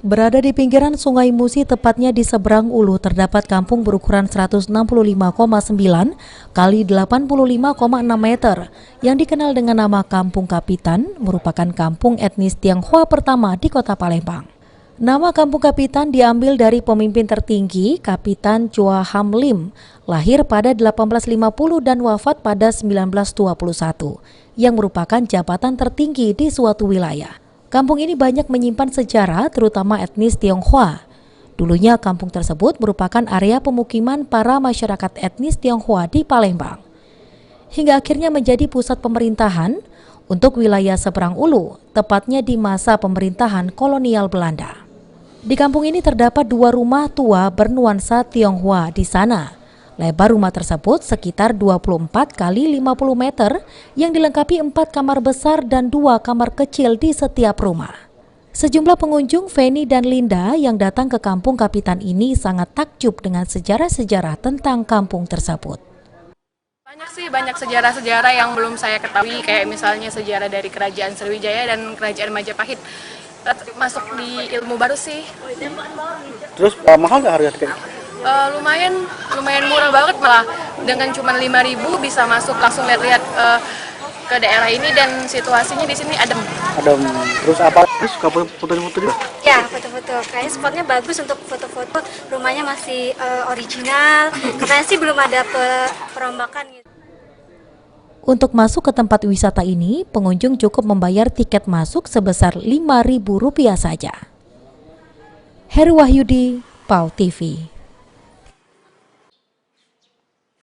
Berada di pinggiran Sungai Musi, tepatnya di seberang Ulu, terdapat kampung berukuran 165,9 kali 85,6 meter yang dikenal dengan nama Kampung Kapitan, merupakan kampung etnis Tionghoa pertama di Kota Palembang. Nama Kampung Kapitan diambil dari pemimpin tertinggi, Kapitan Chua Ham Lim, lahir pada 1850 dan wafat pada 1921, yang merupakan jabatan tertinggi di suatu wilayah. Kampung ini banyak menyimpan sejarah, terutama etnis Tionghoa. Dulunya kampung tersebut merupakan area pemukiman para masyarakat etnis Tionghoa di Palembang. Hingga akhirnya menjadi pusat pemerintahan untuk wilayah seberang Ulu, tepatnya di masa pemerintahan kolonial Belanda. Di kampung ini terdapat 2 rumah tua bernuansa Tionghoa di sana. Lebar rumah tersebut sekitar 24 kali 50 meter yang dilengkapi 4 kamar besar dan 2 kamar kecil di setiap rumah. Sejumlah pengunjung, Feni dan Linda, yang datang ke Kampung Kapitan ini sangat takjub dengan sejarah-sejarah tentang kampung tersebut. Banyak sejarah-sejarah yang belum saya ketahui, kayak misalnya sejarah dari Kerajaan Sriwijaya dan Kerajaan Majapahit. Masuk di ilmu baru sih. Terus mahal nggak harga tiketnya? Lumayan murah banget, malah dengan cuma 5.000 bisa masuk langsung lihat-lihat ke daerah ini, dan situasinya di sini adem. Terus apa? Terus suka foto-foto juga? Ya, foto-foto. Kayaknya spotnya bagus untuk foto-foto. Rumahnya masih original. Katanya sih belum ada perombakan gitu. Untuk masuk ke tempat wisata ini, pengunjung cukup membayar tiket masuk sebesar Rp5.000 saja. Heru Wahyudi, PAL TV.